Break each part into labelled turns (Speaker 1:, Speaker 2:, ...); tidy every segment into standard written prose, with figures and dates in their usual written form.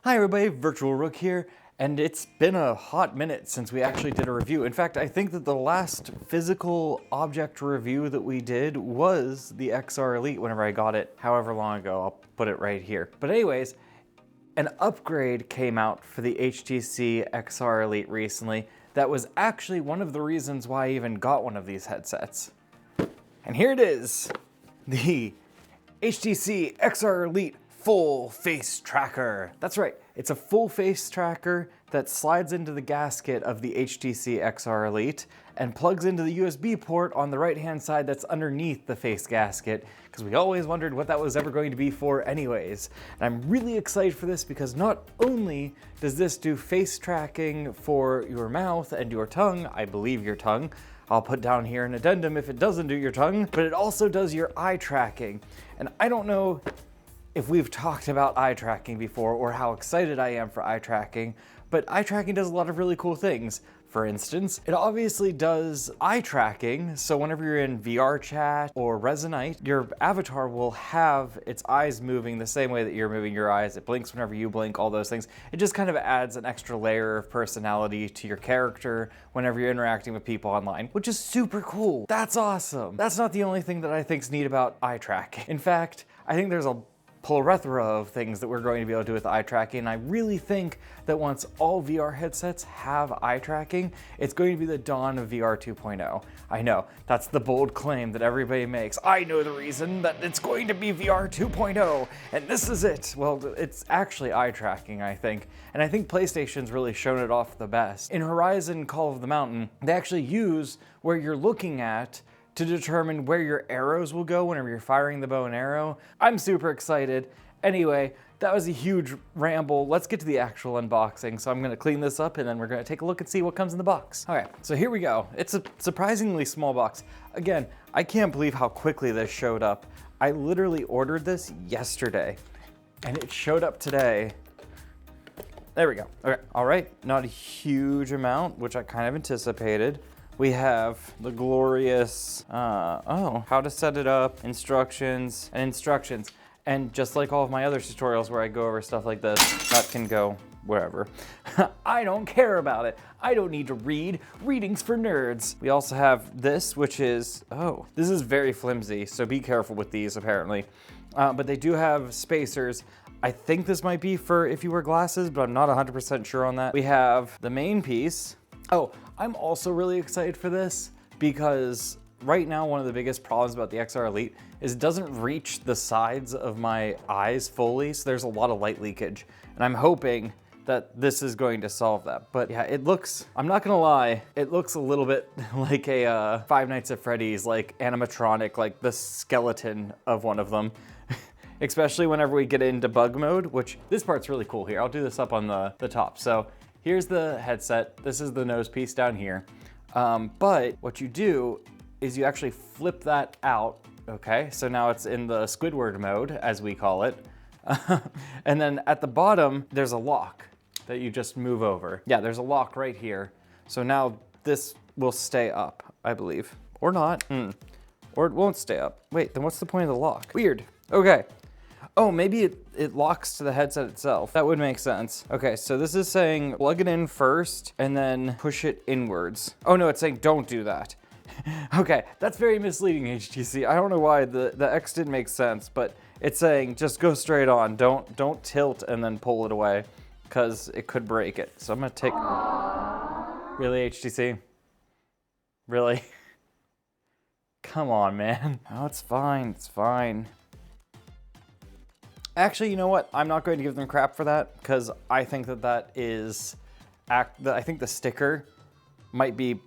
Speaker 1: Hi everybody, Virtual Rook here, and it's been a hot minute since we actually did a review. In fact, I think that the last physical object review that we did was the XR Elite whenever I got it however long ago. I'll put it right here. But anyways, an upgrade came out for the HTC XR Elite recently that was actually one of the reasons why I even got one of these headsets. And here it is, the HTC XR Elite Full Face Tracker. That's right, it's a full face tracker that slides into the gasket of the HTC XR Elite and plugs into the USB port on the right-hand side that's underneath the face gasket, because we always wondered what that was ever going to be for anyways. And I'm really excited for this because not only does this do face tracking for your mouth and your tongue, I believe your tongue, I'll put down here an addendum if it doesn't do your tongue, but it also does your eye tracking. And I don't know if we've talked about eye tracking before or how excited I am for eye tracking, but eye tracking does a lot of really cool things. For instance, it obviously does eye tracking, so whenever you're in VRchat or Resonate, your avatar will have its eyes moving the same way that you're moving your eyes. It blinks whenever you blink, all those things. It just kind of adds an extra layer of personality to your character whenever you're interacting with people online, which is super cool. That's awesome. That's not the only thing that I think's neat about eye tracking. In fact, I think there's a plethora of things that we're going to be able to do with eye tracking, and I really think that once all VR headsets have eye tracking, it's going to be the dawn of VR 2.0. I know, that's the bold claim that everybody makes. I know the reason that it's going to be VR 2.0, and this is it. Well, it's actually eye tracking, I think, and I think PlayStation's really shown it off the best. In Horizon Call of the Mountain, they actually use where you're looking at to determine where your arrows will go whenever you're firing the bow and arrow. I'm super excited. Anyway, that was a huge ramble. Let's get to the actual unboxing. So I'm gonna clean this up and then we're gonna take a look and see what comes in the box. Okay, so here we go. It's a surprisingly small box. Again, I can't believe how quickly this showed up. I literally ordered this yesterday and it showed up today. There we go. Okay, all right, not a huge amount, which I kind of anticipated. We have the glorious, how to set it up, instructions, and instructions. And just like all of my other tutorials where I go over stuff like this, that can go wherever. I don't care about it. I don't need to read. Reading's for nerds. We also have this, which is, this is very flimsy, so be careful with these apparently. But they do have spacers. I think this might be for if you wear glasses, but I'm not 100% sure on that. We have the main piece. Oh, I'm also really excited for this because right now one of the biggest problems about the XR Elite is it doesn't reach the sides of my eyes fully, so there's a lot of light leakage. And I'm hoping that this is going to solve that. But yeah, it looks, I'm not gonna lie, it looks a little bit like a Five Nights at Freddy's, like animatronic, like the skeleton of one of them. Especially whenever we get into bug mode, which this part's really cool here. I'll do this up on the top. So here's the headset. This is the nose piece down here. But what you do is you actually flip that out, okay? So now it's in the Squidward mode, as we call it. And then at the bottom, there's a lock that you just move over. Yeah, there's a lock right here. So now this will stay up, I believe. Or not, or it won't stay up. Wait, then what's the point of the lock? Weird, okay. Oh, maybe it locks to the headset itself. That would make sense. Okay, so this is saying plug it in first and then push it inwards. Oh no, it's saying don't do that. Okay, that's very misleading, HTC. I don't know why the X didn't make sense, but it's saying just go straight on. Don't tilt and then pull it away because it could break it. So I'm gonna take, really HTC? Really? Come on, man. Oh, it's fine, it's fine. Actually, you know what? I'm not going to give them crap for that because I think that is, I think the sticker might be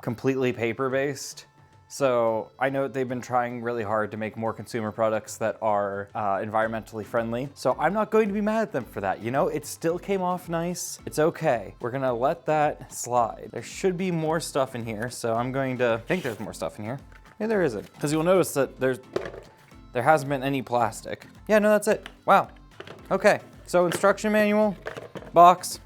Speaker 1: completely paper-based. So I know they've been trying really hard to make more consumer products that are environmentally friendly. So I'm not going to be mad at them for that. You know, it still came off nice. It's okay. We're gonna let that slide. There should be more stuff in here. So I'm going to think there's more stuff in here. Yeah, there isn't. Because you'll notice that there hasn't been any plastic. Yeah, no, that's it. Wow. Okay, so instruction manual, box.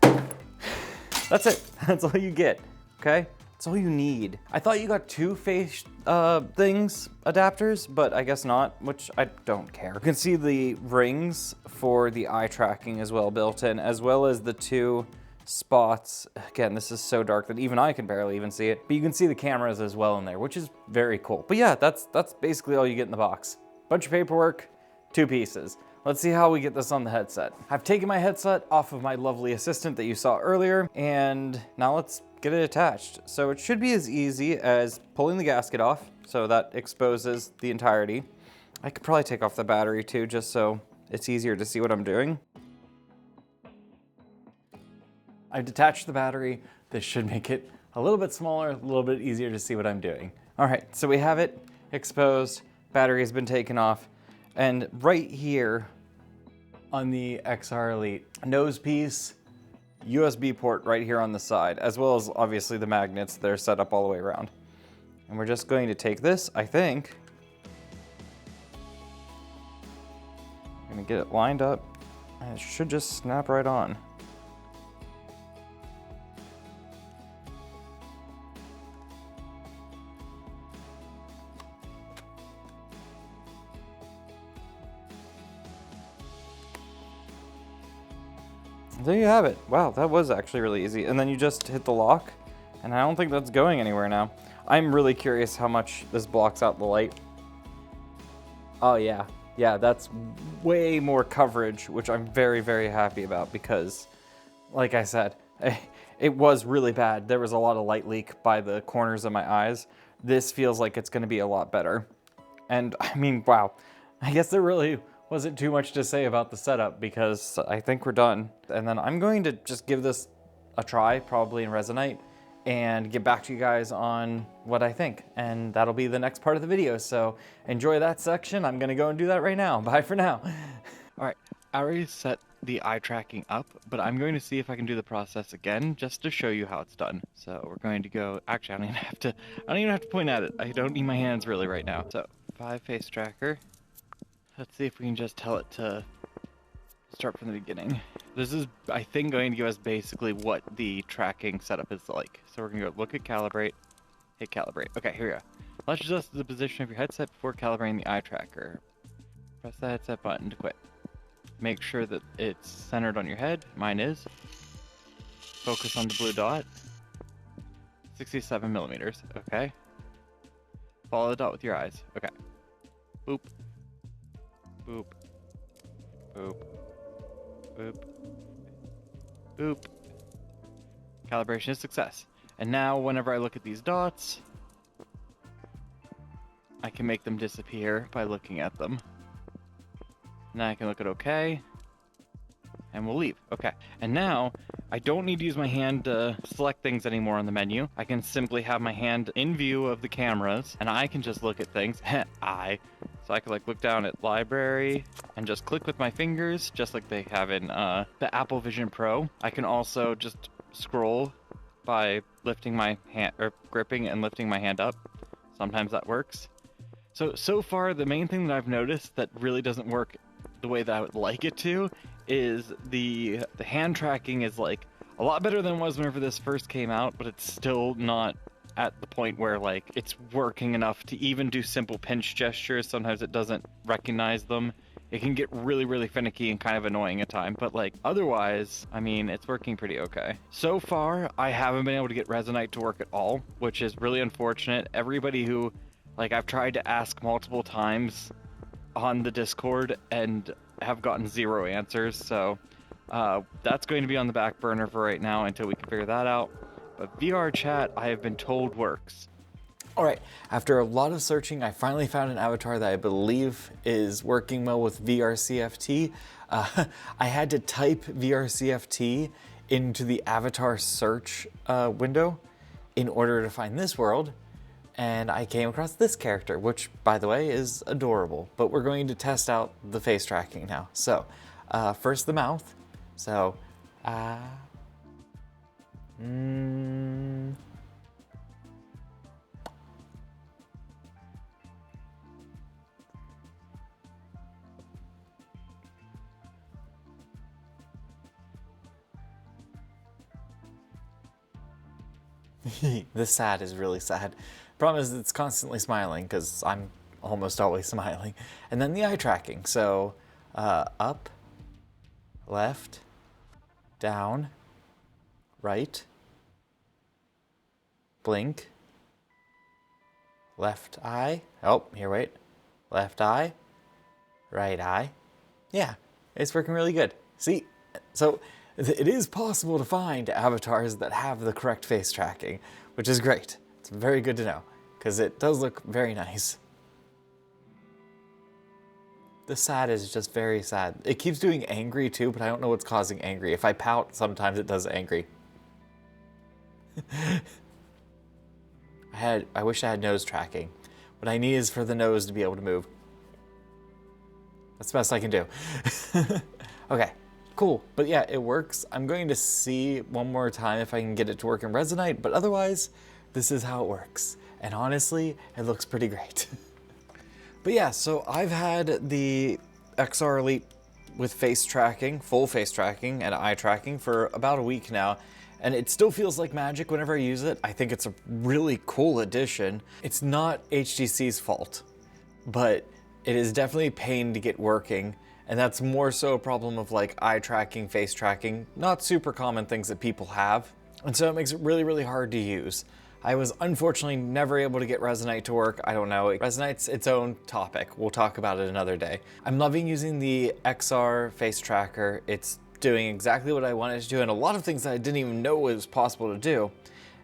Speaker 1: That's it. That's all you get, okay? That's all you need. I thought you got two face adapters, but I guess not, which I don't care. You can see the rings for the eye tracking as well built in, as well as the two spots. Again, this is so dark that even I can barely even see it, but you can see the cameras as well in there, which is very cool. But yeah, that's basically all you get in the box. Bunch of paperwork, 2 pieces. Let's see how we get this on the headset. I've taken my headset off of my lovely assistant that you saw earlier, and now let's get it attached. So it should be as easy as pulling the gasket off, so that exposes the entirety. I could probably take off the battery too, just so it's easier to see what I'm doing. I've detached the battery. This should make it a little bit smaller, a little bit easier to see what I'm doing. All right, so we have it exposed, battery has been taken off, and right here on the XR Elite, nose piece, USB port right here on the side, as well as obviously the magnets that are set up all the way around. And we're just going to take this, I think. I'm gonna get it lined up, and it should just snap right on. There you have it. Wow, that was actually really easy. And then you just hit the lock, and I don't think that's going anywhere now. I'm really curious how much this blocks out the light. Oh yeah, yeah, that's way more coverage, which I'm very, very happy about because, like I said, it was really bad. There was a lot of light leak by the corners of my eyes. This feels like it's gonna be a lot better. And I mean, wow, I guess there really wasn't too much to say about the setup because I think we're done. And then I'm going to just give this a try, probably in Resonite, and get back to you guys on what I think. And that'll be the next part of the video. So enjoy that section. I'm gonna go and do that right now. Bye for now. All right, I already set the eye tracking up, but I'm going to see if I can do the process again just to show you how it's done. So we're going to go, actually I don't even have to point at it. I don't need my hands really right now. So 5 face tracker. Let's see if we can just tell it to start from the beginning. This is, I think, going to give us basically what the tracking setup is like. So we're going to go look at calibrate, hit calibrate. Okay, here we go. Let's adjust the position of your headset before calibrating the eye tracker. Press the headset button to quit. Make sure that it's centered on your head. Mine is. Focus on the blue dot. 67 millimeters. Okay. Follow the dot with your eyes. Okay. Boop. Boop. Boop. Boop. Boop. Calibration is success. And now whenever I look at these dots, I can make them disappear by looking at them. Now I can look at OK, and we'll leave. Okay, and now I don't need to use my hand to select things anymore on the menu. I can simply have my hand in view of the cameras, and I can just look at things. So I can like look down at library and just click with my fingers, just like they have in the Apple Vision Pro. I can also just scroll by lifting my hand, or gripping and lifting my hand up. Sometimes that works. So far, the main thing that I've noticed that really doesn't work the way that I would like it to is the hand tracking is like a lot better than it was whenever this first came out, but it's still not at the point where like it's working enough to even do simple pinch gestures. Sometimes it doesn't recognize them. It can get really, really finicky and kind of annoying at times, but like otherwise, I mean, it's working pretty okay. So far, I haven't been able to get Resonite to work at all, which is really unfortunate. Everybody who, like, I've tried to ask multiple times on the Discord and have gotten 0 answers, so that's going to be on the back burner for right now until we can figure that out. But VRchat, I have been told, works. All right, after a lot of searching, I finally found an avatar that I believe is working well with VRCFT. I had to type VRCFT into the avatar search window in order to find this world, and I came across this character, which, by the way, is adorable. But we're going to test out the face tracking now. So, first the mouth. So, The sad is really sad. Problem is it's constantly smiling because I'm almost always smiling. And then the eye tracking. So up, left, down, right, blink, left eye. Oh, here, wait. Left eye, right eye. Yeah, it's working really good. See, so it is possible to find avatars that have the correct face tracking, which is great. It's very good to know, because it does look very nice. The sad is just very sad. It keeps doing angry too, but I don't know what's causing angry. If I pout, sometimes it does angry. I wish I had nose tracking. What I need is for the nose to be able to move. That's the best I can do. Okay, cool. But yeah, it works. I'm going to see one more time if I can get it to work in Resonite, but otherwise, this is how it works. And honestly, it looks pretty great. But yeah, so I've had the XR Elite with face tracking, full face tracking and eye tracking for about a week now. And it still feels like magic whenever I use it. I think it's a really cool addition. It's not HTC's fault, but it is definitely a pain to get working. And that's more so a problem of like eye tracking, face tracking, not super common things that people have. And so it makes it really, really hard to use. I was unfortunately never able to get Resonite to work. I don't know, Resonite's its own topic. We'll talk about it another day. I'm loving using the XR face tracker. It's doing exactly what I wanted to do and a lot of things that I didn't even know was possible to do.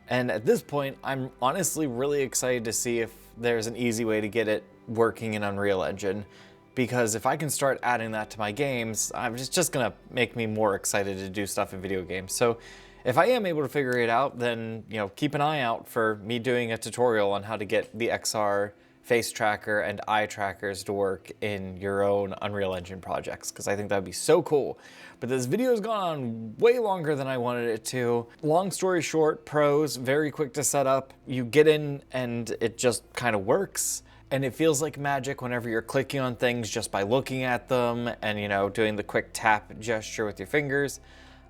Speaker 1: And at this point, I'm honestly really excited to see if there's an easy way to get it working in Unreal Engine. Because if I can start adding that to my games, it's just gonna make me more excited to do stuff in video games. So if I am able to figure it out, then keep an eye out for me doing a tutorial on how to get the XR face tracker and eye trackers to work in your own Unreal Engine projects, because I think that'd be so cool. But this video has gone on way longer than I wanted it to. Long story short, pros, very quick to set up. You get in and it just kind of works. And it feels like magic whenever you're clicking on things just by looking at them and doing the quick tap gesture with your fingers.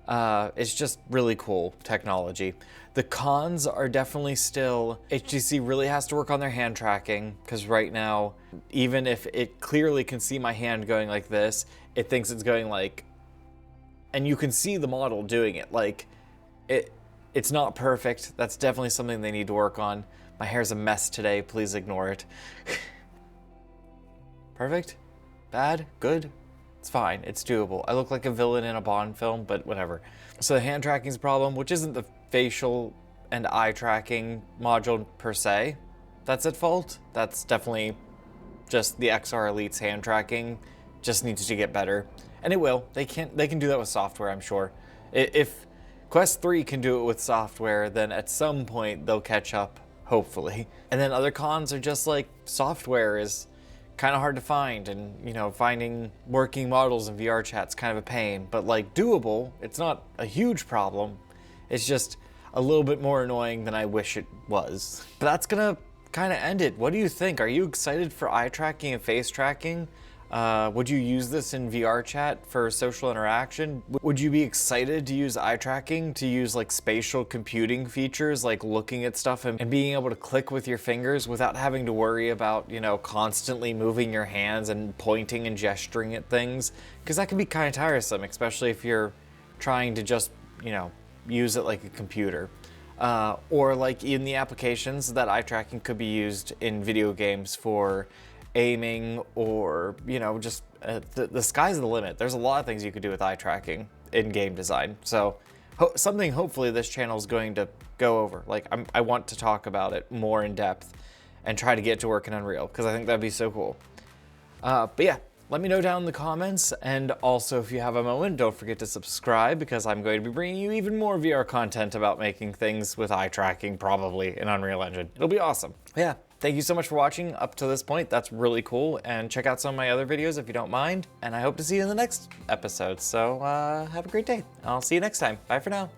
Speaker 1: It's just really cool technology. The cons are definitely still, HTC really has to work on their hand tracking, because right now, even if it clearly can see my hand going like this, it thinks it's going like, and you can see the model doing it, like, it's not perfect. That's definitely something they need to work on. My hair's a mess today, please ignore it. Perfect? Bad? Good? It's fine, it's doable. I look like a villain in a Bond film, but whatever. So the hand tracking's a problem, which isn't the facial and eye tracking module per se that's at fault. That's definitely just the XR Elite's hand tracking just needs to get better. And it will. They can do that with software, I'm sure. If Quest 3 can do it with software, then at some point they'll catch up, hopefully. And then other cons are just like software is kind of hard to find, and finding working models in VRchat's kind of a pain, but like doable. It's not a huge problem. It's just a little bit more annoying than I wish it was. But that's gonna kind of end it. What do you think? Are you excited for eye tracking and face tracking? Would you use this in VRchat for social interaction? Would you be excited to use eye tracking to use like spatial computing features, like looking at stuff and being able to click with your fingers without having to worry about, constantly moving your hands and pointing and gesturing at things? Because that can be kind of tiresome, especially if you're trying to just, use it like a computer. Or like in the applications that eye tracking could be used in video games for aiming, or just the sky's the limit. There's a lot of things you could do with eye tracking in game design. So something hopefully this channel is going to go over. Like I want to talk about it more in depth and try to get it to work in Unreal, because I think that'd be so cool. But yeah, let me know down in the comments, and also if you have a moment, don't forget to subscribe, because I'm going to be bringing you even more VR content about making things with eye tracking, probably in Unreal Engine. It'll be awesome. Yeah. Thank you so much for watching up to this point. That's really cool. And check out some of my other videos if you don't mind. And I hope to see you in the next episode. So have a great day. I'll see you next time. Bye for now.